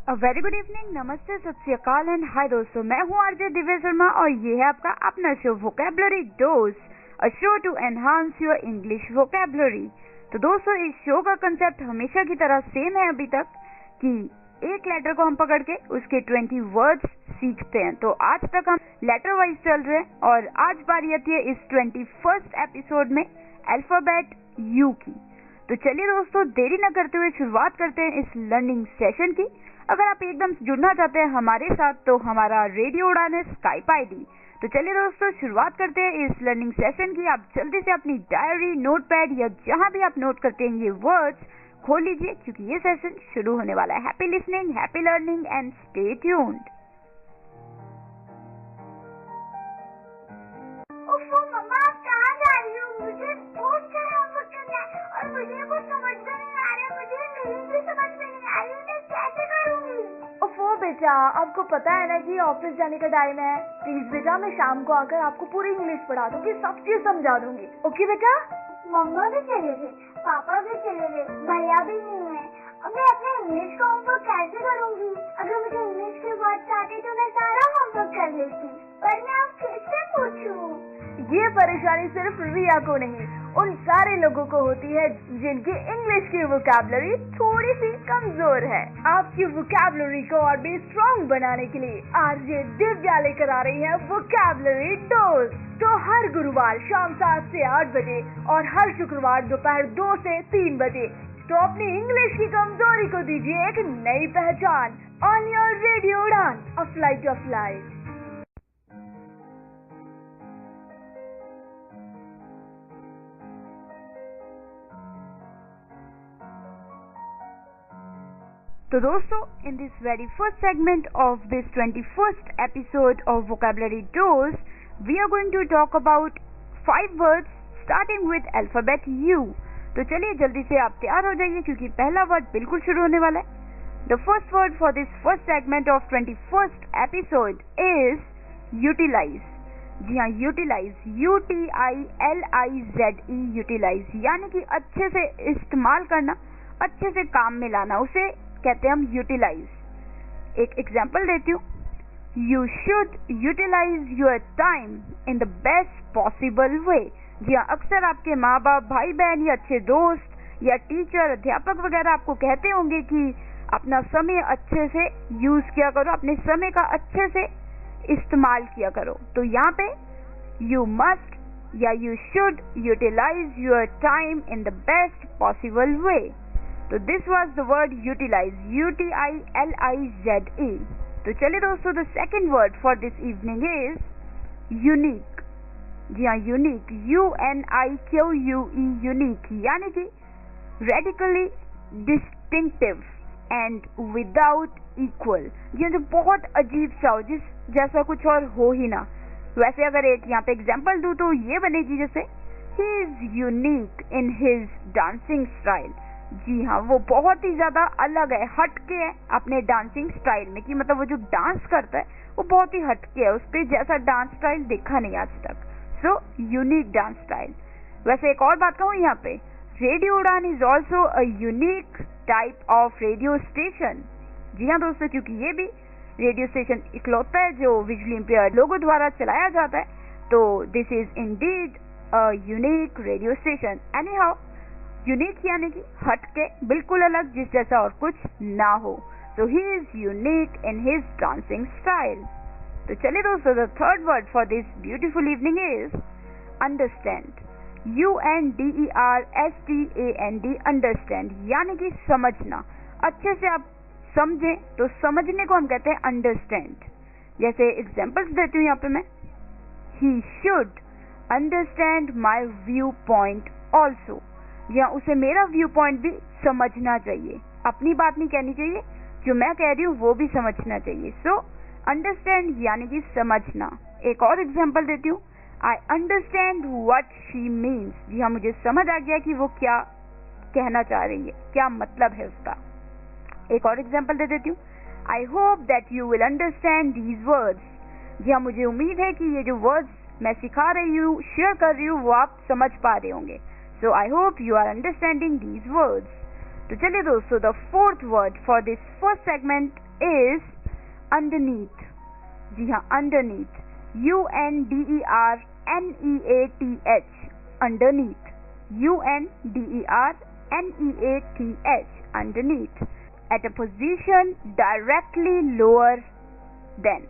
Very good evening, नमस्ते, सत श्री अकाल एंड हाय दोस्तों, मैं हूँ आरजे दिव्य शर्मा और ये है आपका अपना show vocabulary dose, a show to enhance your English vocabulary. तो दोस्तों, इस शो का कंसेप्ट हमेशा की तरह सेम है अभी तक कि एक लेटर को हम पकड़ के उसके 20 वर्ड्स सीखते हैं। तो आज तक हम लेटर वाइज चल रहे हैं और आज बारी आती है इस 21st एपिसोड में अल्फाबेट यू की। तो चलिए दोस्तों, देरी न करते हुए शुरुआत करते हैं इस लर्निंग सेशन की। अगर आप एकदम जुड़ना चाहते हैं हमारे साथ तो हमारा रेडियो उड़ान है स्काइप आईडी। तो चलिए दोस्तों, शुरुआत करते हैं इस लर्निंग सेशन की। आप जल्दी से अपनी डायरी, नोटपैड या जहां भी आप नोट करते हैं ये वर्ड्स खोल लीजिए क्योंकि ये सेशन शुरू होने वाला है। Happy listening, happy learning and stay tuned. मम्मा, आप कहाँ जा रही हो? मुझे बहुत सारा होमवर्क करना है और मुझे कुछ समझ में नहीं आ रहा है। मुझे मीनिंग भी समझ में नहीं आ रही, मैं कैसे करूँगी? ओफो बेटा, आपको पता है ना कि ऑफिस जाने का टाइम है। प्लीज बेटा, मैं शाम को आकर आपको पूरी इंग्लिश पढ़ा दूंगी, सब चीज समझा दूंगी। ओके बेटा? मम्मा भी चले गए, पापा भी चले गए, भैया भी नहीं है। अब मैं अपने इंग्लिश का होमवर्क कैसे करूँगी? अगर मुझे इंग्लिश के वर्ड्स आते तो मैं सारा होमवर्क कर लेती, पर मैं अब किससे पूछूं? ये परेशानी सिर्फ रिया को नहीं, उन सारे लोगों को होती है जिनकी इंग्लिश की वोकैबुलरी थोड़ी सी कमजोर है। आपकी वोकैबुलरी को और भी स्ट्रॉन्ग बनाने के लिए आरजे दिव्या लेकर आ रही है वोकैबुलरी डोज। तो हर गुरुवार शाम 7 से 8 बजे और हर शुक्रवार दोपहर 2 से 3 बजे तो अपनी इंग्लिश की कमजोरी को दीजिए एक नई पहचान ऑन योर रेडियो उड़ान, अ फ्लाइट ऑफ लाइफ। तो दोस्तों, in this very first segment of this 21st episode of Vocabulary Dose, we are going to talk about 5 words starting with alphabet U. तो चलिए जल्दी से आप तैयार हो जाइए क्योंकि पहला वर्ड बिल्कुल शुरू होने वाला है। The first word for this first segment of 21st episode is utilize. जी हाँ, utilize, U-T-I-L-I-Z-E, utilize, यानी कि अच्छे से इस्तेमाल करना, अच्छे से काम में लाना, उसे कहते हैं हम यूटिलाइज। एक एग्जाम्पल देती हूँ, you should utilise your time in the best possible way. जी हाँ, अक्सर आपके माँ बाप, भाई बहन या अच्छे दोस्त या टीचर, अध्यापक वगैरह आपको कहते होंगे कि अपना समय अच्छे से यूज किया करो, अपने समय का अच्छे से इस्तेमाल किया करो। तो यहाँ पे यू मस्ट या you should utilise your time in the best possible way. तो this was the word utilize, U-T-I-L-I-Z-E। तो चलिए दोस्तों, the second word for this evening is unique. जी हाँ, यूनिक, U-N-I-Q-U-E, यूनिक, यानी कि radically distinctive and without equal. जी हाँ, जो बहुत अजीब सा हो, जिस जैसा कुछ और हो ही ना। वैसे अगर एक यहाँ पे एग्जाम्पल दूं तो ये बनेगी जैसे ही is unique in his dancing style. जी हाँ, वो बहुत ही ज्यादा अलग है, हटके है अपने डांसिंग स्टाइल में, कि मतलब वो जो डांस करता है वो बहुत ही हटके है, उस पे जैसा डांस स्टाइल देखा नहीं आज तक। So unique dance style. वैसे एक और बात कहूँ यहाँ पे, radio Udaan is also a unique type of radio station. जी हाँ दोस्तों, क्योंकि ये भी रेडियो स्टेशन इकलौता है जो विजुअली इम्पेयर्ड लोगों द्वारा चलाया जाता है। तो this is indeed a unique radio station. Any how, unique यानी कि हटके, बिल्कुल अलग, जिस जैसा और कुछ ना हो। So he is unique in his dancing style. तो चलिए दोस्तों, the third word for this beautiful evening is understand, U-N-D-E-R-S-T-A-N-D, understand, यानी कि समझना। अच्छे से आप समझें तो समझने को हम कहते हैं अंडरस्टैंड। जैसे एग्जाम्पल्स देती हूँ यहाँ पे मैं, he should understand my view point also. या उसे मेरा व्यू पॉइंट भी समझना चाहिए, अपनी बात नहीं कहनी चाहिए, जो मैं कह रही हूँ वो भी समझना चाहिए। सो अंडरस्टैंड यानी कि समझना। एक और एग्जांपल देती हूँ, I understand what she means. जी हाँ, मुझे समझ आ गया कि वो क्या कहना चाह रही है, क्या मतलब है उसका। एक और एग्जांपल दे देती हूँ, I hope that you will understand these words. जी हाँ, मुझे उम्मीद है कि ये जो वर्ड्स मैं सिखा रही हूँ, शेयर कर रही हूँ, वो आप समझ पा रहे होंगे। So I hope you are understanding these words. तो चलिए दोस्तों, the fourth word for this first segment is underneath. जी हाँ, underneath, UNDERNEATH, underneath, UNDERNEATH, underneath, at a position directly lower than।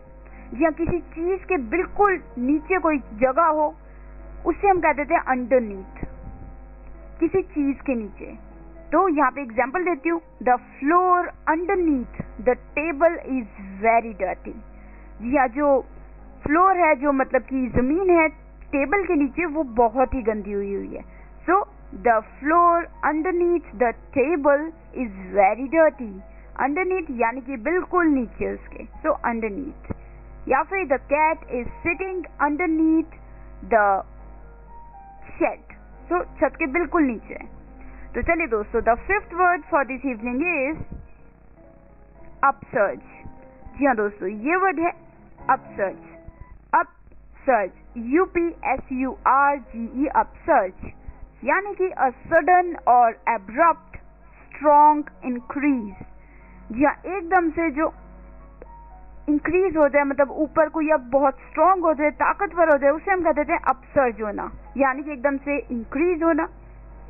जी हाँ, किसी चीज के बिल्कुल नीचे कोई जगह हो उसे हम कह देते हैं अंडरनीथ, किसी चीज के नीचे। तो यहाँ पे एग्जाम्पल देती हूँ, the floor underneath the table is very dirty. जी हाँ, जो फ्लोर है, जो मतलब कि जमीन है टेबल के नीचे, वो बहुत ही गंदी हुई है। So the floor underneath the table is very dirty. Underneath यानी कि बिल्कुल नीचे उसके, सो अंडरनीथ। या फिर the cat is sitting underneath the shed, so छत के बिल्कुल नीचे। तो चलिए दोस्तों, the fifth word for this evening is upsurge. जी हाँ दोस्तों, ये वर्ड है अपसर्ज। अपसर्ज, UPSURGE, अपसर्ज यानी कि अ सडन और एब्रप्ट स्ट्रॉन्ग इंक्रीज। जी हाँ, एकदम से जो इंक्रीज हो जाए, मतलब ऊपर कोई अब बहुत स्ट्रॉन्ग हो जाए, ताकतवर हो जाए, उसे हम कह देते हैं अपसर्ज होना, यानी कि एकदम से इंक्रीज होना।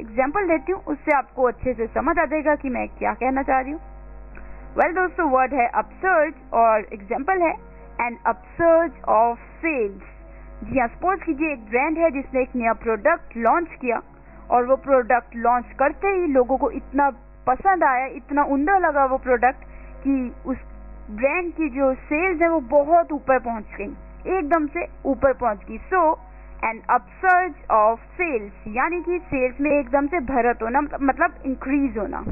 एग्जाम्पल देती हूँ, उससे आपको अच्छे से समझ आ जाएगा कि मैं क्या कहना चाह रही हूँ। वेल दोस्तों, वर्ड है अपसर्ज और एग्जाम्पल है एन अपसर्ज ऑफ सेल्स। जी हाँ, सपोज कीजिए एक ब्रांड है जिसने एक नया प्रोडक्ट लॉन्च किया और वो प्रोडक्ट लॉन्च करते ही लोगों को इतना पसंद आया, इतना उम्दा लगा वो प्रोडक्ट कि उस ब्रांड की जो सेल्स है वो बहुत ऊपर पहुंच गई, एकदम से ऊपर पहुंच गई। सो एन अपसर्ज ऑफ सेल्स यानी कि सेल्स में एकदम से भरत होना, मतलब इंक्रीज होना।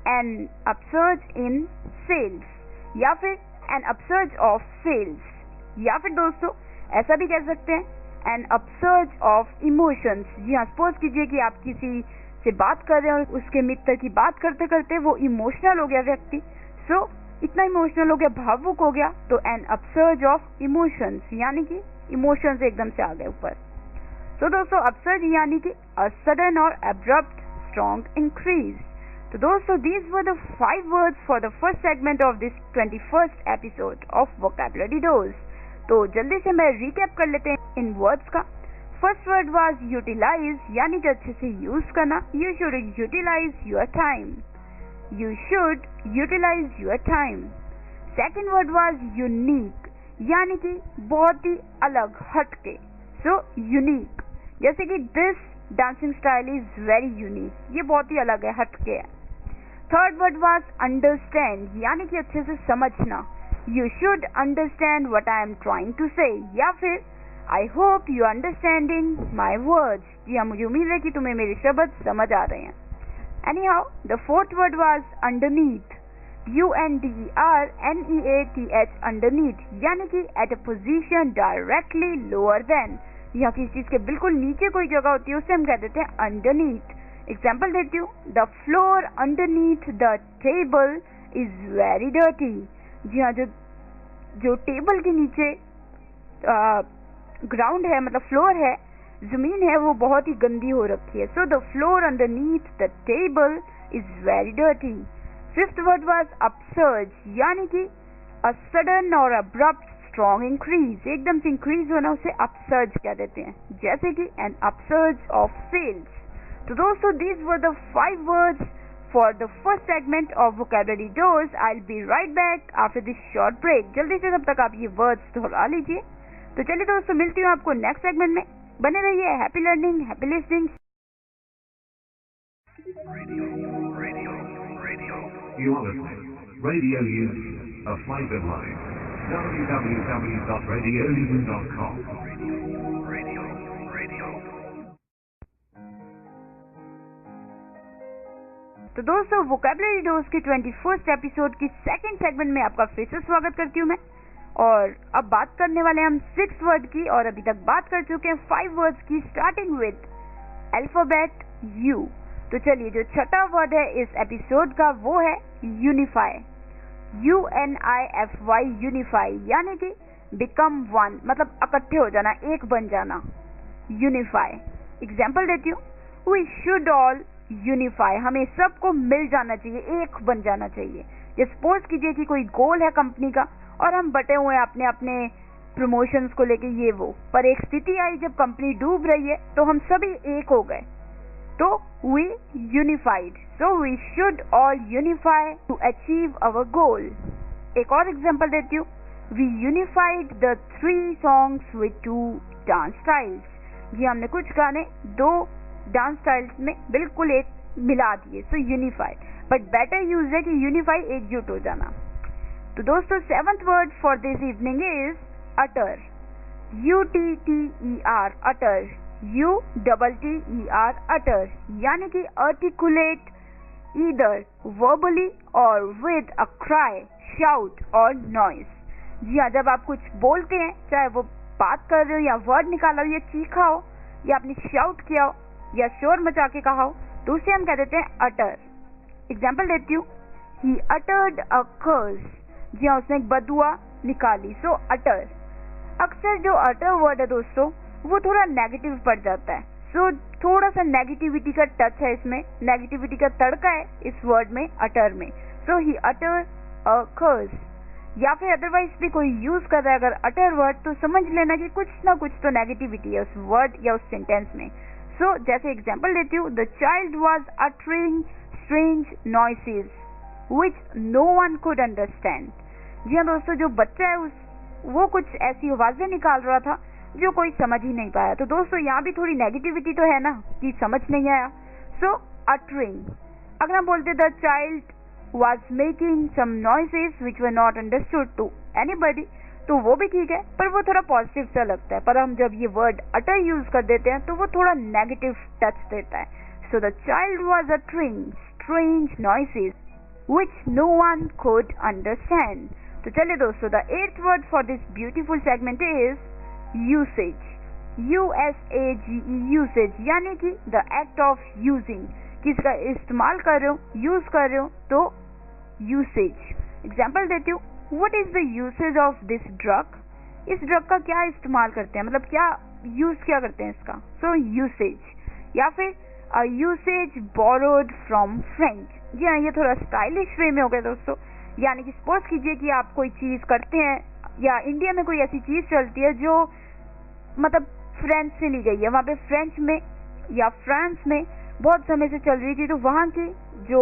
एन अपसर्ज इन सेल्स या फिर एन अपसर्ज ऑफ सेल्स, या फिर दोस्तों ऐसा भी कह सकते हैं एन अपसर्ज ऑफ इमोशंस। जी हाँ, सपोज कीजिए कि आप किसी से बात कर रहे हो, उसके मित्र की बात करते करते वो इमोशनल हो गया व्यक्ति, सो इतना इमोशनल हो गया, भावुक हो गया, तो एन अपसर्ज ऑफ इमोशंस यानी कि इमोशंस एकदम से आ गए ऊपर। तो दोस्तों, अपसर्ज यानी कि अ सडन और एब्रप्ट स्ट्रॉन्ग इंक्रीज। तो दोस्तों, these were the 5 words for the first segment of this 21st episode of Vocabulary Dose। तो जल्दी से मैं रिकैप कर लेते हैं इन वर्ड्स का। फर्स्ट वर्ड वाज यूटिलाइज यानी कि अच्छे से यूज करना। You should utilise your time, you should utilise your time. Second word was unique यानी कि बहुत ही अलग, हटके, सो यूनिक। जैसे कि this dancing style is very unique, ये बहुत ही अलग है, हटके है। थर्ड वर्ड वाज अंडरस्टैंड यानी कि अच्छे से समझना। You should understand what I am trying to say, या फिर I hope you understanding my words. जी हाँ, मुझे उम्मीद है कि तुम्हें मेरे शब्द समझ आ रहे हैं। Any how, the fourth word was underneath, UNDERNEATH, underneath यानी कि at a position directly lower than. यहाँ किसी चीज के बिल्कुल नीचे कोई जगह होती है, उसे हम कह देते हैं अंडरनीथ। एग्जाम्पल देती हूँ, the floor underneath the table is very dirty. जी हाँ, जो टेबल के नीचे ग्राउंड है, मतलब फ्लोर है, जमीन है, वो बहुत ही गंदी हो रखी है। So the floor underneath the table is very dirty. Fifth word was upsurge यानी कि अ सडन और अब्रप्ट स्ट्रॉन्ग इंक्रीज, एकदम से इंक्रीज होना, उसे अपसर्ज कह देते हैं, जैसे कि एन अपसर्ज ऑफ सेल्स। तो दोस्तों, these were the 5 words for the first segment of Vocabulary Dose। I'll be right back after this short break। जल्दी से तब तक आप ये words दोहरा लीजिए। तो चलिए दोस्तों, मिलती हूँ आपको नेक्स्ट सेगमेंट में। बने रहिए, happy learning, happy listening. You are listening. Radio Union, a flavored line. www.radiounion.com. Radio. तो दोस्तों, वोकैबुलरी डोज के 21st एपिसोड की सेकंड सेगमेंट में आपका फिर से स्वागत करती हूँ मैं। और अब बात करने वाले हम 6 वर्ड की, और अभी तक बात कर चुके हैं 5 वर्ड्स की, स्टार्टिंग विद अल्फाबेट यू। तो चलिए, जो छठा वर्ड है इस एपिसोड का वो है यूनिफाई, UNIFY, यूनिफाई यानी कि बिकम वन, मतलब इकट्ठे हो जाना, एक बन जाना, यूनिफाई। एग्जाम्पल देती हूँ, वी शुड ऑल यूनिफाई, हमें सबको मिल जाना चाहिए, एक बन जाना चाहिए। जैसे सपोज कीजिए कि कोई गोल है कंपनी का और हम बटे हुए हैं अपने अपने प्रमोशंस को लेके ये वो, पर एक स्थिति आई जब कंपनी डूब रही है तो हम सभी एक हो गए, तो we unified. So we should all unify to achieve our goal. एक और एग्जांपल देती हूँ, we unified the 3 songs with 2 dance styles. जी हमने कुछ गाने 2 डांस स्टाइल्स में बिल्कुल एक मिला दिए, सो यूनिफाइड। बट बेटर यूज है कि यूनिफाई, एकजुट हो जाना। तो दोस्तों 7th word for this evening is utter, UTTER, utter, UTTER, utter, यानी कि आर्टिकुलेट ईदर वर्बली और विद अ क्राई, शाउट और नॉइस। जी हाँ, जब आप कुछ बोलते हैं, चाहे वो बात कर रहे हो या वर्ड निकाला हो या चीखा हो या आपने शाउट किया हो या शोर मचा के कहा हो, तो उसे हम कह देते हैं अटर। एग्जाम्पल देती हूँ, ही अटर्ड अ कर्स। जी हाँ, उसने एक बदुआ निकाली, सो अटर। अक्सर जो अटर वर्ड है दोस्तों वो थोड़ा नेगेटिव पड़ जाता है, सो थोड़ा सा नेगेटिविटी का टच है इसमें, नेगेटिविटी का तड़का है इस वर्ड में, अटर में। सो ही अटर अ कर्स। या फिर अदरवाइज भी कोई यूज कर रहा है अगर अटर वर्ड, तो समझ लेना कि कुछ ना कुछ तो नेगेटिविटी है उस वर्ड या उस सेंटेंस में। सो जैसे एग्जाम्पल देती हूँ, the child was uttering strange noises which no one could understand. जी हाँ दोस्तों, जो बच्चा है वो कुछ ऐसी आवाजें निकाल रहा था जो कोई समझ ही नहीं पाया। तो दोस्तों यहाँ भी थोड़ी नेगेटिविटी तो है ना कि समझ नहीं आया। सो अटरिंग। अगर हम बोलते the child was making some noises which were not understood to anybody, तो वो भी ठीक है, पर वो थोड़ा पॉजिटिव सा लगता है। पर हम जब ये वर्ड अटर यूज कर देते हैं तो वो थोड़ा नेगेटिव टच देता है। So the child was uttering strange noises which no one could understand। तो चलिए दोस्तों, the 8th word for this beautiful segment is usage, USAGE, usage, यानी कि द एक्ट ऑफ यूजिंग, किसका इस्तेमाल कर रहे हो, यूज कर रहे हो, तो यूसेज। एग्जाम्पल देती हूँ, what is the usage of this drug. इस ड्रग का क्या इस्तेमाल करते हैं, मतलब क्या यूज क्या करते हैं इसका, सो यूसेज। या फिर यूसेज बोरोड फ्रॉम फ्रेंच। जी हाँ, ये थोड़ा स्टाइलिश वे में हो गया दोस्तों, यानी कि सपोज कीजिए कि आप कोई चीज करते हैं या इंडिया में कोई ऐसी चीज चलती है जो मतलब फ्रेंच से ली गई है, वहां पे फ्रेंच में या फ्रांस में बहुत समय से चल रही थी, तो वहां की जो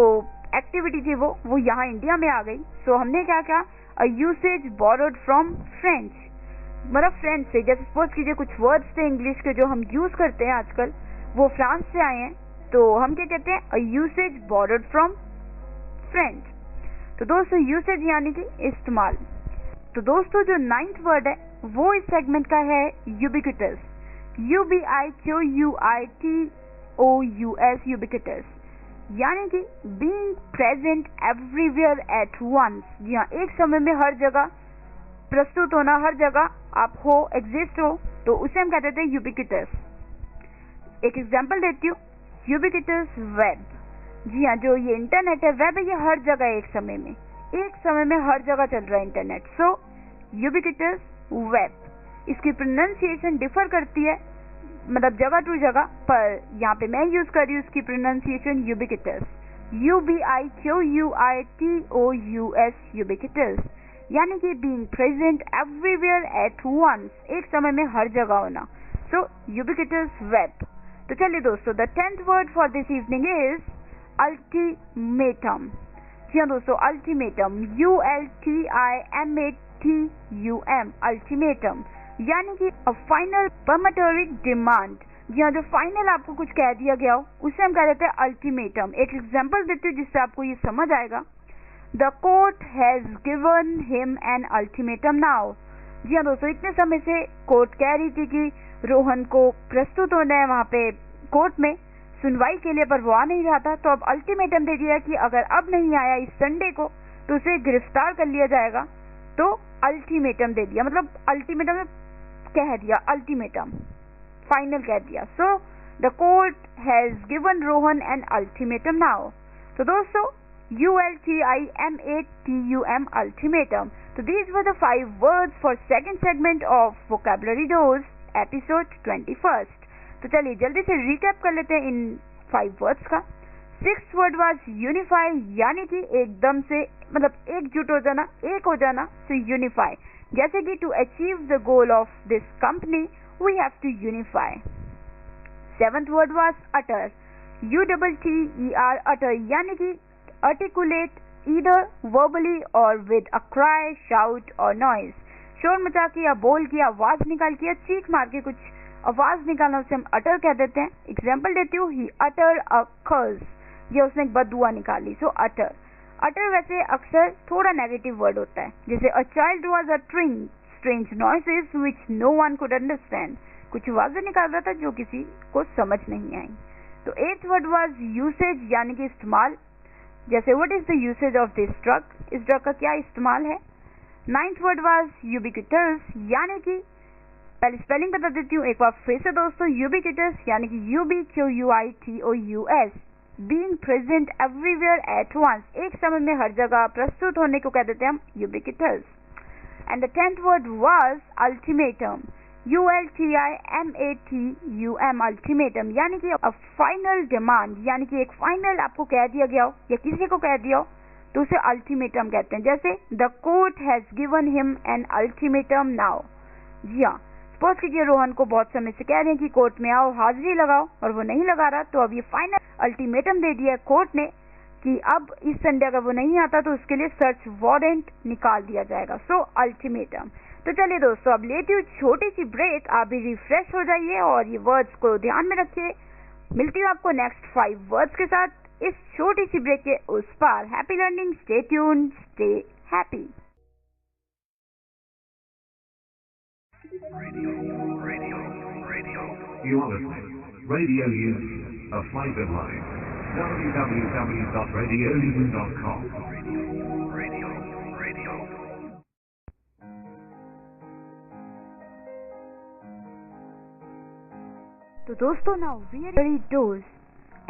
एक्टिविटी थी वो यहाँ इंडिया में आ गई। सो हमने क्या किया, अ यूसेज बोरोड फ्रॉम फ्रेंच, मतलब फ्रेंच से। जैसे सपोज कीजिए कुछ वर्ड्स थे इंग्लिश के जो हम यूज करते हैं आजकल, वो फ्रांस से आए हैं, तो हम क्या कहते हैं, अ यूसेज बोरोड फ्रॉम फ्रेंच। तो दोस्तों यूसेज यानी कि इस्तेमाल। तो दोस्तों जो 9th वर्ड है वो इस सेगमेंट का है यूबिक्विटस, UBIQUITOUS, यूबिक्विटस, यानी कि being present everywhere at once. जी हाँ, एक समय में हर जगह प्रस्तुत होना, हर जगह आप हो, एग्जिस्ट हो, तो उसे हम कहते थे यूबिक्विटस। एक एग्जांपल देती हूँ, यूबिक्विटस वेब। जी हाँ, जो ये इंटरनेट है, वेब है, ये हर जगह एक समय में हर जगह चल रहा है इंटरनेट। सो यूबिक्विटस वेब। इसकी प्रोनाउंसिएशन डिफर करती है, मतलब जगह टू जगह, पर यहाँ पे मैं यूज कर रही हूँ इसकी प्रोनाउंसिएशन यूबिक्विटस, UBIQUITOUS, यूबिक्विटस, यानी कि being present everywhere at once, एक समय में हर जगह होना। So ubiquitous web. तो चलिए दोस्तों, the 10th word for this evening is ultimatum. जी हाँ दोस्तों, अल्टीमेटम, ULTIMATUM, अल्टीमेटम, यानी कि अ फाइनल परमिटरी डिमांड। जी हाँ, जो फाइनल आपको कुछ कह दिया गया हो उसे हम कह देते हैं अल्टीमेटम। एक एग्जांपल देते हैं जिससे आपको ये समझ आएगा, the court has given him an ultimatum now. जी हाँ दोस्तों, इतने समय से कोर्ट कह रही थी कि रोहन को प्रस्तुत होना है वहां पे कोर्ट में सुनवाई के लिए, पर वो आ नहीं रहा था, तो अब अल्टीमेटम दे दिया कि अगर अब नहीं आया इस संडे को तो उसे गिरफ्तार कर लिया जाएगा। तो अल्टीमेटम दे दिया, मतलब अल्टीमेटम कह दिया, अल्टीमेटम फाइनल कह दिया। So the court has given Rohan an ultimatum now. तो दोस्तों ULTIMATUM, अल्टीमेटम। तो these were the 5 words for second segment of vocabulary dose episode 21st। तो चलिए जल्दी से रिकैप कर लेते हैं इन 5 वर्ड्स का। सिक्स्थ वर्ड वाज यूनिफाई, यानी कि एकदम से मतलब एकजुट हो जाना, एक हो जाना, सो यूनिफाई। जैसे कि to achieve the goal of this company we have to unify. Seventh word was utter, UTTER, utter, यानी कि articulate either verbally or with a cry, shout or noise। शोर मचा के या बोल के, आवाज निकाल के या चीख मार के कुछ आवाज निकालना उसे हम अटर कह देते हैं। एग्जाम्पल देती हूँ, ही अटर अ कर्स, ये उसने एक बददुआ निकाली, सो अटर। अटर वैसे अक्सर थोड़ा नेगेटिव वर्ड होता है, जैसे a child was uttering strange noises which no one could understand, कुछ आवाजें निकाल रहा था जो किसी को समझ नहीं आई। तो एथ वर्ड वाज यूसेज, यानी कि इस्तेमाल, जैसे what is the usage of this drug, इस ड्रग का क्या इस्तेमाल है। नाइन्थ वर्ड वाज यूबिक्विटस, यानी कि पहले स्पेलिंग बता देती हूँ एक बार फिर से दोस्तों, यूबिक्विटस यानी कि UBQUITOUS, being present everywhere at once, एक समय में हर जगह प्रस्तुत होने को कह देते हैं हम ubiquitous. And the 10th word was ultimatum, ULTIMATUM, ultimatum, यानी कि अ फाइनल डिमांड, यानी कि एक फाइनल आपको कह दिया गया हो या किसी को कह दिया हो तो उसे अल्टीमेटम कहते हैं। जैसे the court has given him an ultimatum now. जी हाँ, सपोज कीजिए रोहन को बहुत समय से कह रहे हैं कि कोर्ट में आओ, हाजिरी लगाओ, और वो नहीं लगा रहा, तो अब ये फाइनल अल्टीमेटम दे दिया कोर्ट ने कि अब इस संडे अगर वो नहीं आता तो उसके लिए सर्च वारंट निकाल दिया जाएगा, सो अल्टीमेटम। तो चलिए दोस्तों, अब लेती हूँ छोटी सी ब्रेक, आप भी रिफ्रेश हो जाइए और ये वर्ड्स को ध्यान में रखिए। मिलती हूँ आपको नेक्स्ट 5 वर्ड्स के साथ इस छोटी सी ब्रेक के उस पार। Happy learning, stay tuned, stay happy. You are listening. Radio Youth, a fiber line. www.radioeaton.com. Radio. So दोस्तों, now we are very dose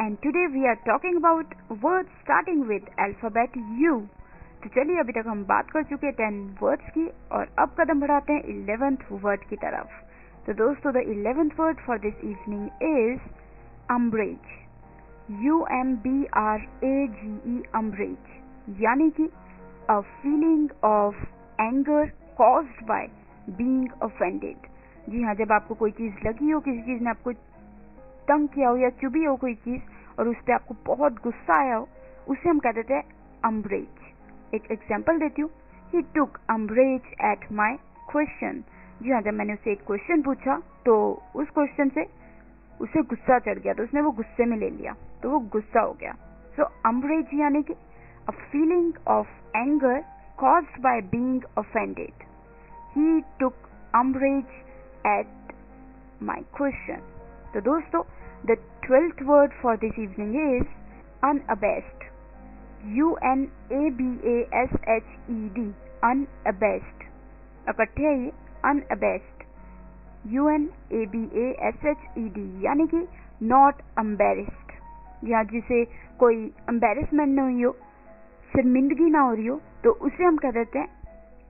and today we are talking about words starting with alphabet U। तो चलिए, अभी तक हम बात कर चुके 10 words की और अब कदम बढ़ाते हैं 11th वर्ड की तरफ। तो दोस्तों, the 11th word for this evening is umbrage, UMBRAGE, umbrage, यानी कि a feeling of anger caused by being offended. जी हाँ, जब आपको कोई चीज लगी हो, किसी चीज ने आपको तंग किया हो या चुभी हो कोई चीज और उस पर आपको बहुत गुस्सा आया हो, उसे हम कह देते हैं अम्ब्रेज। एक एग्जाम्पल देती हूँ, ही took umbrage at my question. जी हाँ, जब मैंने उसे एक क्वेश्चन पूछा तो उस क्वेश्चन से उसे गुस्सा चढ़ गया, तो उसने वो गुस्से में ले लिया, तो वो गुस्सा हो गया। सो अम्ब्रेज यानी कि a feeling of anger caused by being offended. He took umbrage at my question. तो दोस्तों, the 12th word for this evening is unabashed, UNABASHED, unabashed. इकट्ठे है ये, अनअबेस्ड, UNABASHED, यानी कि नॉट एम्बेरेस्ड। या जिसे कोई एम्बेरसमेंट न हुई हो, शर्मिंदगी ना हो रही हो, तो उसे हम कह देते हैं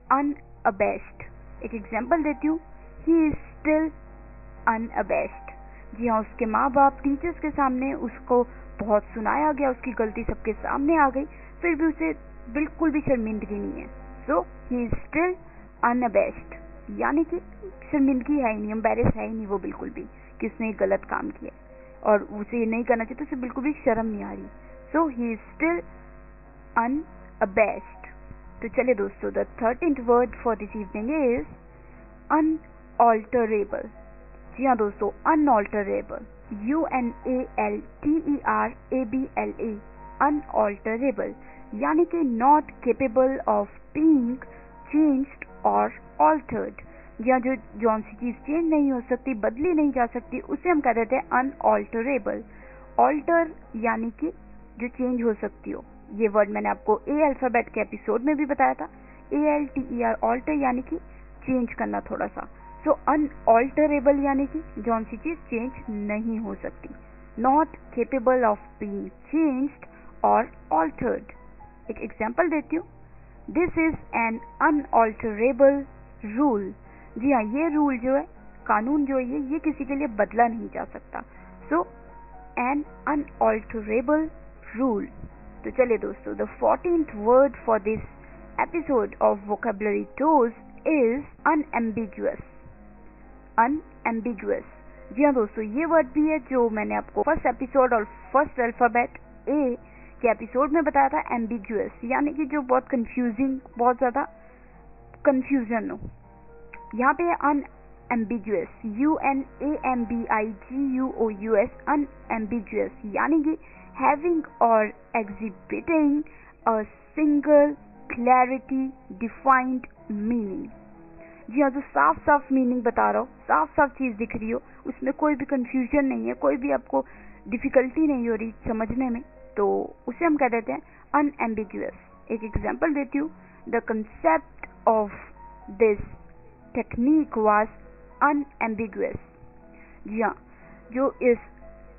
अनअबेस्ड। एक एग्जाम्पल देती हूँ, ही इज स्टिल अनअबेस्ड। जी हाँ, उसके माँ बाप टीचर्स के सामने उसको बहुत सुनाया गया, उसकी गलती सबके सामने आ गई, फिर भी उसे बिल्कुल भी शर्मिंदगी नहीं है। सो ही इज स्टिल अनअबेस्ड, यानी कि शर्मिंदगी है ही नहीं, एम्बेरस है ही नहीं वो बिल्कुल भी कि उसने एक गलत काम किया और उसे ये नहीं करना चाहिए, तो उसे बिल्कुल भी शर्म नहीं आ रही। So he is still unabashed. तो चलिए दोस्तों, the 13th word for this evening is unalterable. जी हाँ दोस्तों, अनऑल्टरेबल, UNALTERABLE, अनऑल्टरेबल, यानी कि not capable of being changed और ऑल्टर्ड। या जो जौन सी चीज चेंज नहीं हो सकती, बदली नहीं जा सकती, उसे हम कह देते हैं अनऑल्टरेबल। ऑल्टर यानी कि जो चेंज हो सकती हो। ये वर्ड मैंने आपको ए अल्फाबेट के एपिसोड में भी बताया था, ALTER, ऑल्टर यानी कि चेंज करना थोड़ा सा। सो अनऑल्टरेबल यानी कि जौन सी चीज चेंज नहीं हो सकती, not capable of being changed और ऑल्टर्ड। एक एग्जाम्पल देती हूँ, this is an unalterable rule. जी हाँ, ये रूल जो है, कानून जो है, ये किसी के लिए बदला नहीं जा सकता। सो एन अनऑल्टरेबल rule. तो चलिए दोस्तों, the 14th word for this episode of vocabulary tours is unambiguous. Unambiguous. जी हाँ दोस्तों, ये वर्ड भी है जो मैंने आपको फर्स्ट एपिसोड और फर्स्ट अल्फाबेट ए के एपिसोड में बताया था. एम्बिग्यूअस यानी कि जो बहुत कंफ्यूजिंग, बहुत ज्यादा कंफ्यूजन हो. यहाँ पे है अनएम्बिग्यूअस, UNAMBIGUOUS, अनएम्बिग्यूअस यानी कि हैविंग और exhibiting a single clarity defined meaning. जी हाँ, जो साफ साफ मीनिंग बता रहा हो, साफ साफ चीज दिख रही हो, उसमें कोई भी कंफ्यूजन नहीं है, कोई भी आपको डिफिकल्टी नहीं हो रही समझने में, तो उसे हम कह देते हैं अनएम्बिग्यूअस. एक एग्जांपल देती हूँ. The concept of this technique was unambiguous. जी हाँ, जो इस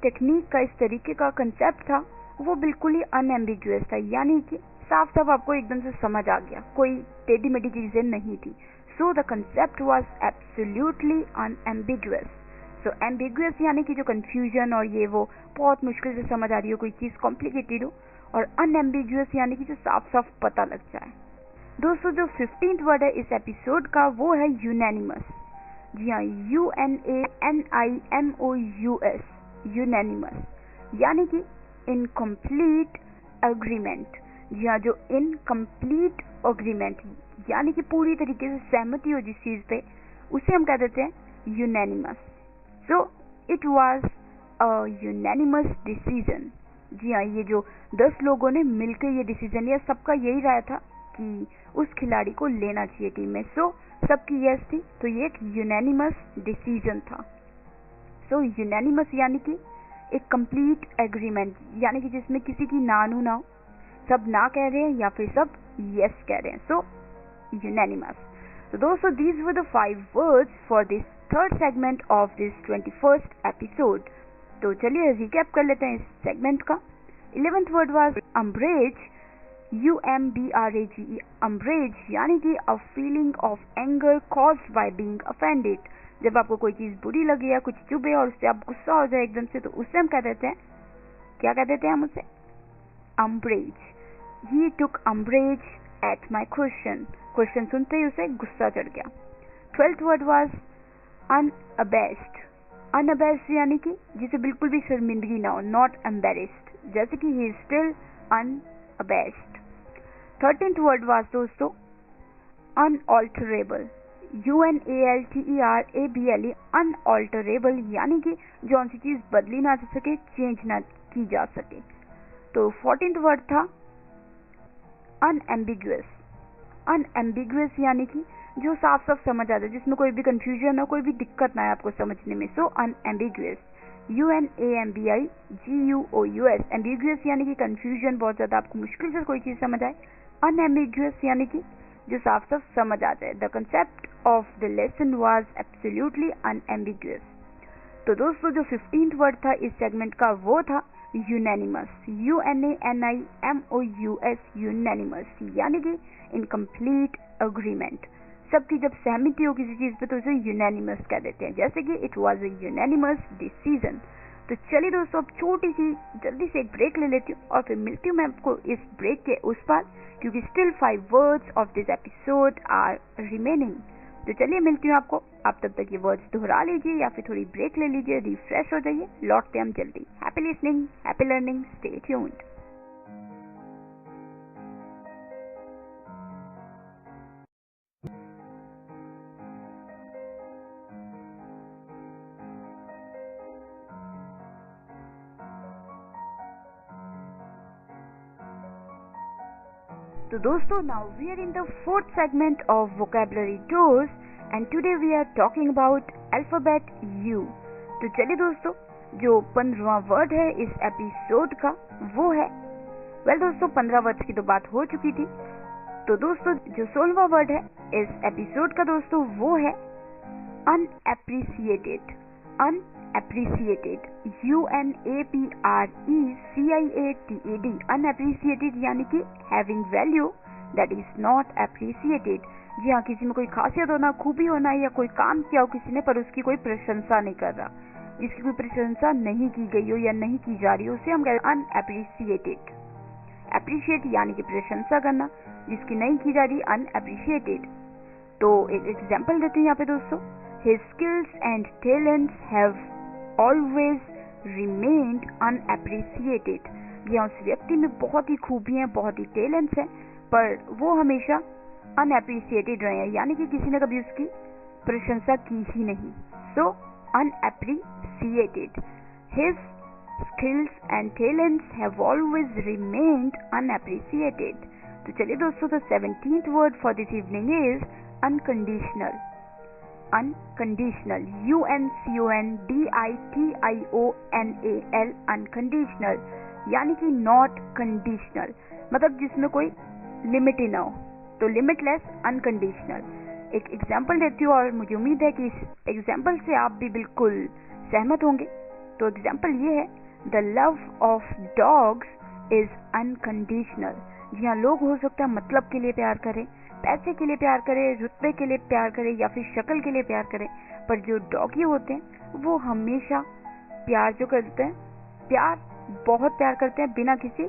टेक्निक का, इस तरीके का कंसेप्ट था वो बिल्कुल ही अनएम्बिग्यूअस था, यानी कि साफ साफ आपको एकदम से समझ आ गया, कोई टेढ़ी मेढ़ी चीजें नहीं थी. So the concept was absolutely unambiguous. So ambiguous यानी कि जो कंफ्यूजन और ये वो बहुत मुश्किल से समझ आ रही हो, कोई चीज कॉम्प्लिकेटेड हो, और अनएम्बिग्यूअस यानी कि जो साफ साफ पता लग जाए. दोस्तों, जो 15th वर्ड है इस एपिसोड का वो है यूनैनिमस. जी हाँ, UNANIMOUS, यूनैनिमस यानी कि इनकम्प्लीट एग्रीमेंट. जी हाँ, जो इनकम्प्लीट एग्रीमेंट यानी कि पूरी तरीके से सहमति हो जिस चीज पे, उसे हम कह देते हैं unanimous. So it was a unanimous decision. जी हाँ, ये जो 10 लोगों ने मिलकर ये डिसीजन लिया, सबका यही राय था कि उस खिलाड़ी को लेना चाहिए टीम में. सो सबकी यस थी, तो ये एक यूनैनिमस डिसीजन था. सो यूनैनिमस यानी कि एक कंप्लीट एग्रीमेंट, यानी कि जिसमें किसी की ना ना हो, सब ना कह रहे हैं या फिर सब यस कह रहे हैं. सो यूनैनिमस. तो दोस्तों, these were the 5 words for this third segment of this 21st episode. तो चलिए रिकैप कर लेते हैं इस सेगमेंट का. 11th word was umbrage, UMBRAGE, umbrage यानी कि a feeling of anger caused by being offended. जब आपको कोई चीज बुरी लगे या कुछ चुभे और उससे आप गुस्सा हो जाए एकदम से, तो उससे हम कह देते हैं, क्या कह देते हैं हम उसे? umbrage. He took umbrage at my question. Question सुनते ही उसे गुस्सा चढ़ गया. 12th word was unabashed. unabashed यानी कि जिसे बिल्कुल भी शर्मिंदगी ना हो, not embarrassed, जैसे कि he is still unabashed. 13th word was दोस्तों unalterable, UNALTERABLE, unalterable यानी कि जो सी चीज बदली ना जा सके, चेंज ना की जा सके. तो 14th word था unambiguous. अनएम्बिगुअस यानी कि जो साफ साफ समझ आ जाए, जिसमें कोई भी कंफ्यूजन हो, कोई भी दिक्कत ना है आपको समझने में. सो अनएम्बिगुअस, UNAMBIGUOUS. एम्बिगुअस यानी कि कंफ्यूजन, बहुत ज्यादा आपको मुश्किल से कोई चीज समझ आए. अनएम्बिगुअस यानी कि जो साफ साफ समझ आ जाए. The concept of the lesson was absolutely unambiguous. तो दोस्तों, जो 15th वर्ड था इस सेगमेंट का वो था यूनैनिमस, UNANIMOUS, यूनैनिमस यानी कि इनकम्प्लीट अग्रीमेंट. सबकी जब सहमति हो किसी चीज पे तो उसे यूनैनिमस कह देते हैं, जैसे कि it was a unanimous decision. तो चलिए दोस्तों, अब छोटी सी जल्दी से एक ब्रेक ले लेती हूँ और फिर मिलती हूँ मैं आपको इस ब्रेक के उस पार, क्योंकि still 5 words of this episode are remaining. तो चलिए मिलती हूँ आपको. आप तब तक ये वर्ड्स दोहरा लीजिए या फिर थोड़ी ब्रेक ले लीजिए, रिफ्रेश हो जाइए. लौटते हम जल्दी. Happy listening, happy learning, stay tuned. So दोस्तों, now we are in the 4th segment of vocabulary tours and today we are talking about alphabet U. तो चलिए दोस्तों, जो 15वां वर्ड है इस एपिसोड का वो है, दोस्तों 15 वर्ड्स की तो बात हो चुकी थी. तो दोस्तों, जो 16वां वर्ड है इस एपिसोड का दोस्तों वो है unappreciated. unappreciated, UNAPRECIATED. unappreciated यानी कि having value that is not appreciated. जी हाँ, किसी में कोई खासियत होना, खूबी होना या कोई काम किया हो किसी ने पर उसकी कोई प्रशंसा नहीं कर रहा, जिसकी कोई प्रशंसा नहीं की गई हो या नहीं की जा रही हो, उसे हम कहते हैं अनएप्रिसिएटेड। एप्रिशिएट यानी कि प्रशंसा करना, जिसकी नहीं की जा रही अनएप्रिशिएटेड। तो एक एग्जाम्पल देते हैं यहाँ पे दोस्तों, his skills and talents have always remained unappreciated. यहाँ उस व्यक्ति में बहुत ही खूबियां, बहुत ही टैलेंट्स हैं, पर वो हमेशा अनएप्रिसिएटेड रहे हैं, यानी कि किसी ने कभी उसकी प्रशंसा की ही नहीं। So unappreciated. His skills and talents have always remained unappreciated. तो चलिए दोस्तों, the 17th word for this evening is unconditional. Unconditional. UNCONDITIONAL. Unconditional यानी कि not conditional, मतलब जिसमें कोई लिमिट ही ना हो, तो limitless unconditional। एक एग्जाम्पल देती हूँ और मुझे उम्मीद है कि इस एग्जाम्पल से आप भी बिल्कुल सहमत होंगे। तो एग्जाम्पल ये है, The love of dogs is unconditional. जी हाँ, लोग हो सकता है मतलब के लिए प्यार करें, पैसे के लिए प्यार करें, रुतबे के लिए प्यार करें या फिर शक्ल के लिए प्यार करें, पर जो डॉगी होते हैं वो हमेशा प्यार जो करते हैं, बहुत प्यार करते हैं बिना किसी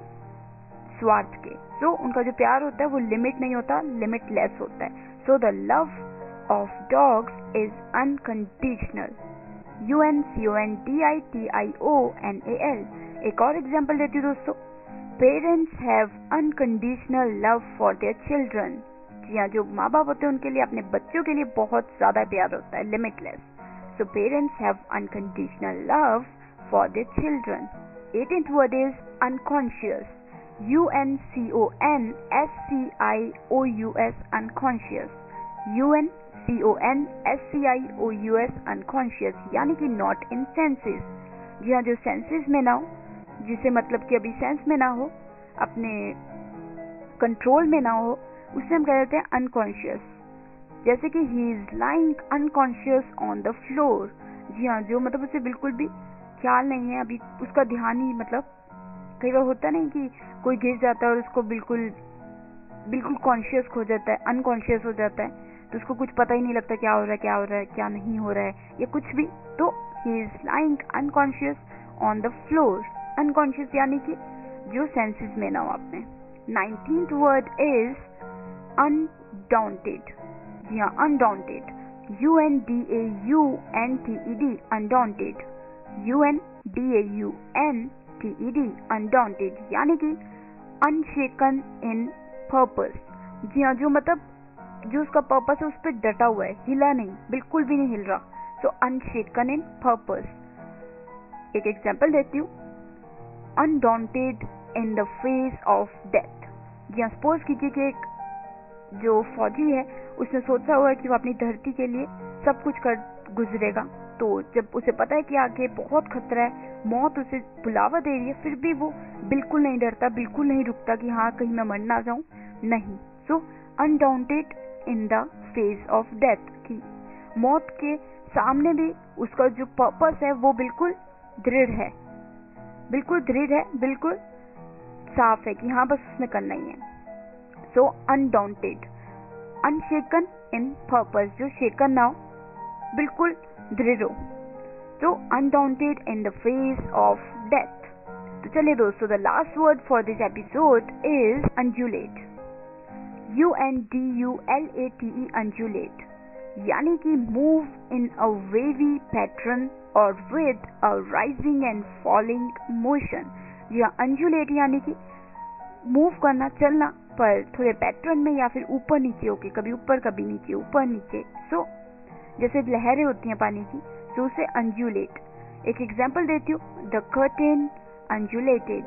स्वार्थ के। सो उनका जो प्यार होता है वो लिमिट नहीं होता, लिमिटलेस होता है। So the love of dogs is unconditional. UNCONDITIONAL। एक और एग्जाम्पल देती हूँ दोस्तों, parents have unconditional love for their children. जी हाँ, जो माँ बाप होते हैं उनके लिए, अपने बच्चों के लिए बहुत ज्यादा प्यार होता है, limitless. So parents have unconditional love for their children. 18th word is unconscious. UNCONSCIOUS, unconscious. UNCONSCIOUS, unconscious यानी कि not in senses। जी हाँ, जो सेंसेस में ना हो, जिसे मतलब कि अभी सेंस में ना हो, अपने कंट्रोल में ना हो, उसे हम कह देते हैं अनकॉन्शियस। जैसे कि he is lying unconscious on the floor. जी हाँ, जो मतलब उसे बिल्कुल भी ख्याल नहीं है, अभी उसका ध्यान ही, मतलब कई बार होता नहीं कि कोई गिर जाता है और उसको बिल्कुल कॉन्शियस खो जाता है, अनकॉन्शियस हो जाता है, तो उसको कुछ पता ही नहीं लगता क्या हो रहा है, क्या नहीं हो रहा है या कुछ भी। तो ही is lying unconscious on the floor. Unconscious यानी कि जो सेंसेस में ना हो आपने। 19th word is undaunted। जी हाँ, undaunted। UNDAUNTED, undaunted। UNDAUNTED, undaunted यानी कि unshaken in purpose। जी हाँ, जो मतलब जो उसका पर्पस है उस पर डटा हुआ है, हिला नहीं, बिल्कुल भी नहीं हिल रहा। सो अनशेकन इन पर्पस। एक एग्जाम्पल देती हूँ, undaunted in the face of death. जी हाँ, सपोज कीजिए कि एक जो फौजी है उसने सोचा हुआ है कि वो अपनी धरती के लिए सब कुछ कर गुजरेगा, तो जब उसे पता है कि आगे बहुत खतरा है, मौत उसे बुलावा दे रही है, फिर भी वो बिल्कुल नहीं डरता, बिल्कुल नहीं रुकता कि हाँ कहीं मैं मर ना जाऊं, नहीं। So undaunted in the face of death, की मौत के सामने भी उसका जो पर्पस है वो बिल्कुल दृढ़ है, बिल्कुल साफ है कि हाँ बस उसने करना ही है। सो अनडाउंटेड। अनशेकन इन पर्पस, जो शेकन ना हो, बिल्कुल दृढ़ हो। तो undaunted in the face of death. तो चलिए दोस्तों, the last word for this episode is undulate. UNDULATE, undulate यानी कि move in a wavy pattern और with a rising and falling motion. जी हाँ, अंजुलेट यानी कि मूव करना, चलना, पर थोड़े पैटर्न में या फिर ऊपर नीचे होके, कभी ऊपर कभी नीचे, ऊपर नीचे। सो जैसे लहरें होती हैं पानी की, तो उसे अंजुलेट। एक एग्जाम्पल देती हूँ, द कर्टेन अंजुलेटेड।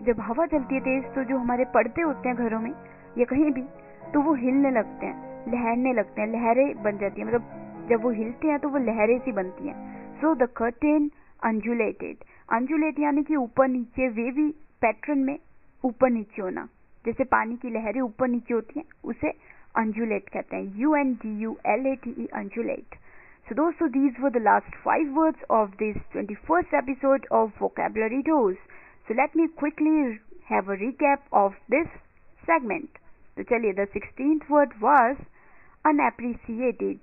जब हवा चलती है तेज, तो जो हमारे पर्दे होते हैं घरों में या कहीं भी, तो वो हिलने लगते हैं, लहरने लगते हैं, लहरें बन जाती हैं, मतलब जब वो हिलते हैं तो वो लहरें सी बनती हैं। So the curtain अंजुलेटेड। अंजुलेट यानी कि ऊपर नीचे, वेवी पैटर्न में ऊपर नीचे होना, जैसे पानी की लहरें ऊपर नीचे होती हैं, उसे अंजुलेट कहते हैं। UNDULATE, अंजुलेट। So दोस्तों, these were the last 5 words of this 21st episode of Vocabulary Dose. So let me quickly have a recap of this segment. तो चलिए, the 16th word was unappreciated।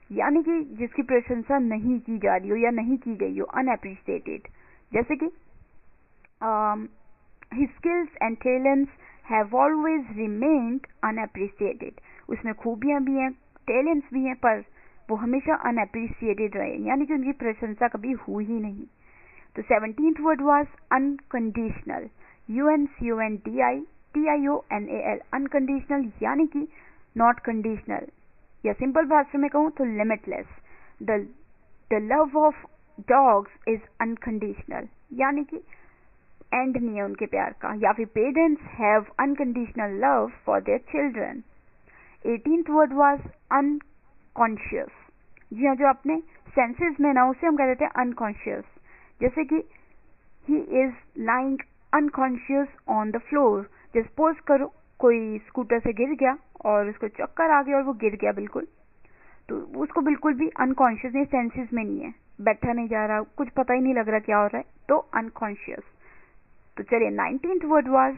यानी कि जिसकी प्रशंसा नहीं की जा रही हो या नहीं की गई हो, अनएप्रिशिएटेड। जैसे कि his skills and talents have always remained unappreciated, उसमें खूबियां भी हैं, टैलेंट्स भी हैं, पर वो हमेशा अनएप्रिशिएटेड रहे, यानी कि उनकी प्रशंसा कभी हुई ही नहीं। तो 17th word was unconditional, UNCONDITIONAL, unconditional यानी कि नॉट कंडीशनल, या सिंपल भाषा में कहूँ तो limitless. The love of dogs is unconditional, यानी कि एंड नहीं है उनके प्यार का। या फिर parents have unconditional love for their children. 18th word was unconscious, जी हाँ, जो अपने सेंसेस में ना, उसे हम कह देते हैं अनकॉन्शियस। जैसे कि he is lying unconscious on the floor, जैसे सपोज करो कोई स्कूटर से गिर गया और उसको चक्कर आ गया और वो गिर गया बिल्कुल, तो उसको बिल्कुल भी अनकॉन्शियस नहीं, सेंसेस में नहीं है, बैठा नहीं जा रहा, कुछ पता ही नहीं लग रहा क्या हो रहा है, तो अनकॉन्शियस। तो चलिए 19th word was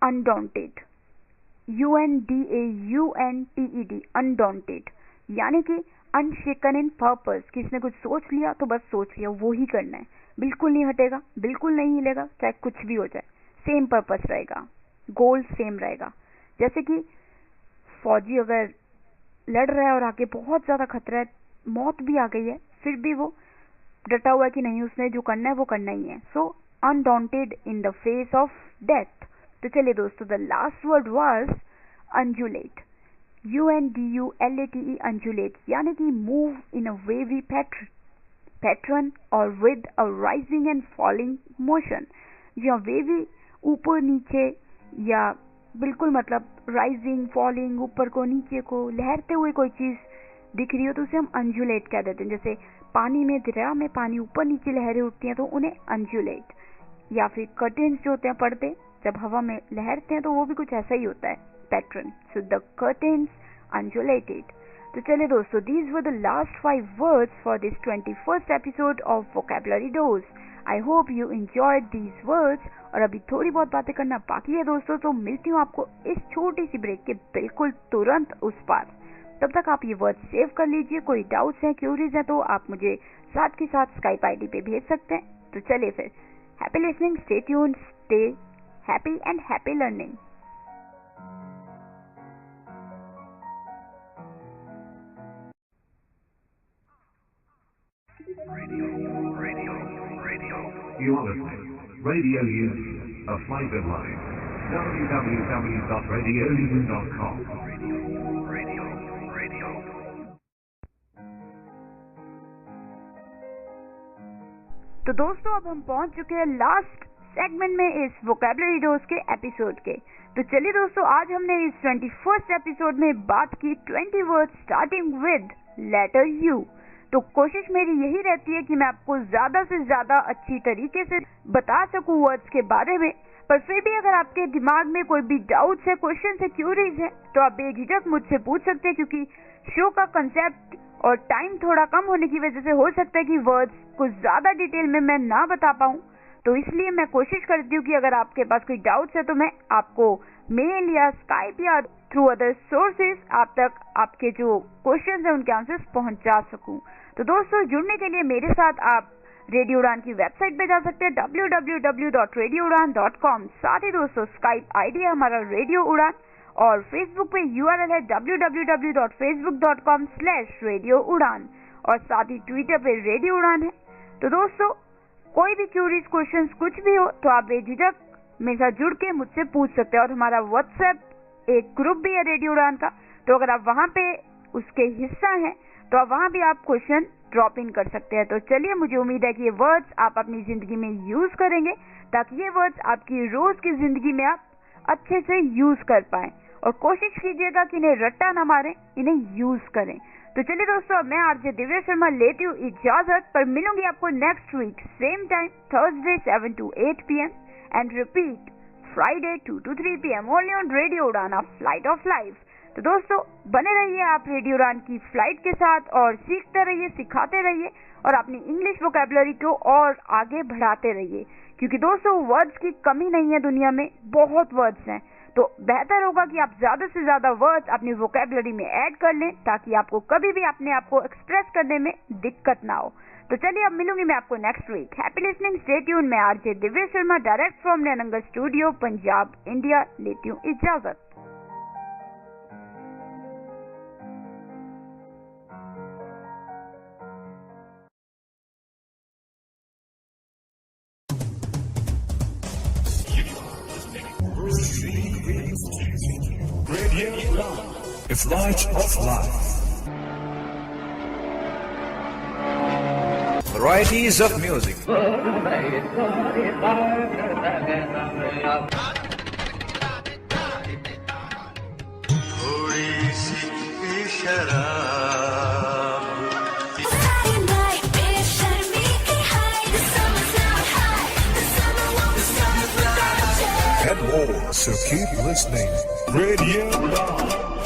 undaunted, UNDAUNTED, undaunted, यानी कि अनशेकन इन पर्पस, किसने कुछ सोच लिया तो बस सोच लिया, वो ही करना है, बिल्कुल नहीं हटेगा, बिल्कुल नहीं हिलेगा, चाहे कुछ भी हो जाए, सेम पर्पस रहेगा, गोल सेम रहेगा। जैसे कि फौजी अगर लड़ रहा है और आगे बहुत ज्यादा खतरा है, मौत भी आ गई है, फिर भी वो डटा हुआ है कि नहीं, उसने जो करना है वो करना ही है। सो undaunted in the face of death. तो चलिए दोस्तों, the last word was अंजुलेट, UNDULATE, अंजुलेट, यानी कि move in a wavy pattern और with a rising and falling motion. जी हाँ, वेवी ऊपर नीचे, या बिल्कुल मतलब राइजिंग फॉलिंग, ऊपर को नीचे को लहरते हुए कोई चीज दिख रही हो तो उसे हम अंजुलेट कह देते हैं। जैसे पानी में, दरिया में पानी ऊपर नीचे लहरें उठती हैं तो उन्हें अंजुलेट। या फिर कर्टेन्स जो होते हैं, पर्दे जब हवा में लहरते हैं तो वो भी कुछ ऐसा ही होता है, pattern. So the curtains undulated. तो चलिए दोस्तों, these were the last 5 words for this 21st episode of vocabulary dose. I hope you enjoyed these words. और अभी थोड़ी बहुत बातें करना बाकी है दोस्तों, तो मिलती हूँ आपको इस छोटी सी ब्रेक के बिल्कुल तुरंत उस पार। तब तक आप ये वर्ड सेव कर लीजिए। कोई डाउट्स हैं, क्यूरीज हैं तो आप मुझे साथ के साथ स्काइप आईडी पे भेज सकते हैं। तो चलिए फिर, happy listening, stay tuned, stay happy and happy learning. You are listening. Radio U, a flavor line. www.radiou.com. Radio. तो दोस्तों, अब हम पहुंच चुके हैं लास्ट सेगमेंट में इस वोकैबुलरी डोज के एपिसोड के। तो चलिए दोस्तों, आज हमने इस 21st एपिसोड में बात की 20 words starting with letter U. तो कोशिश मेरी यही रहती है कि मैं आपको ज्यादा से ज्यादा अच्छी तरीके से बता सकूं वर्ड्स के बारे में, पर फिर भी अगर आपके दिमाग में कोई भी डाउट्स है, क्वेश्चन है, क्यूरीज है, तो आप बेझिझक मुझसे पूछ सकते हैं, क्योंकि शो का कंसेप्ट और टाइम थोड़ा कम होने की वजह से हो सकता है कि वर्ड्स कुछ ज्यादा डिटेल में मैं ना बता पाऊं। तो इसलिए मैं कोशिश करती हूँ कि अगर आपके पास कोई डाउट्स है तो मैं आपको मेल या स्काइप या थ्रू अदर सोर्सेज आप तक आपके जो क्वेश्चंस हैं उनके आंसर्स पहुंचा सकूं। तो दोस्तों, जुड़ने के लिए मेरे साथ आप रेडियो उड़ान की वेबसाइट पे जा सकते हैं www.radioudan.com। साथ ही दोस्तों, स्काइप आईडी है हमारा रेडियो उड़ान, और फेसबुक पे URL है www.facebook.com/radioudan, और साथ ही ट्विटर पे रेडियो उड़ान है। तो दोस्तों, कोई भी क्यूरीज, क्वेश्चंस, कुछ भी हो तो आप बेझिझक मेरे साथ जुड़ के मुझसे पूछ सकते हैं। और हमारा व्हाट्सएप एक ग्रुप भी है रेडियो उड़ान का, तो अगर आप वहां पे उसके हिस्सा हैं तो आप वहां भी आप क्वेश्चन ड्रॉप इन कर सकते हैं। तो चलिए, मुझे उम्मीद है कि ये वर्ड्स आप अपनी जिंदगी में यूज करेंगे, ताकि ये वर्ड्स आपकी रोज की जिंदगी में आप अच्छे से यूज कर पाएं। और कोशिश कीजिएगा कि इन्हें रट्टा न मारें, इन्हें यूज करें। तो चलिए दोस्तों, अब मैं आरजे दिव्या शर्मा लेती हूँ इजाजत, पर मिलूंगी आपको next week same time, Thursday 7 to 8 PM and repeat Friday 2 to 3 PM only on radio Udaan, flight of life. तो दोस्तों, बने रहिए आप रेडियो उड़ान की फ्लाइट के साथ और सीखते रहिए, सिखाते रहिए और अपनी इंग्लिश वोकैबुलरी को और आगे बढ़ाते रहिए, क्योंकि दोस्तों वर्ड्स की कमी नहीं है दुनिया में, बहुत वर्ड्स हैं, तो बेहतर होगा कि आप ज्यादा से ज्यादा वर्ड्स अपनी वोकेबलरी में ऐड कर लें ताकि आपको कभी भी अपने आप को एक्सप्रेस करने में दिक्कत ना हो। तो चलिए अब मिलूंगी मैं आपको next week. Happy listening, stay tune. मैं RJ Divya Sharma direct from Nainangal studio, Punjab, India लेती हूँ इजाजत। It's light of life. Varieties of music. And more, so keep listening. Radio Udaan.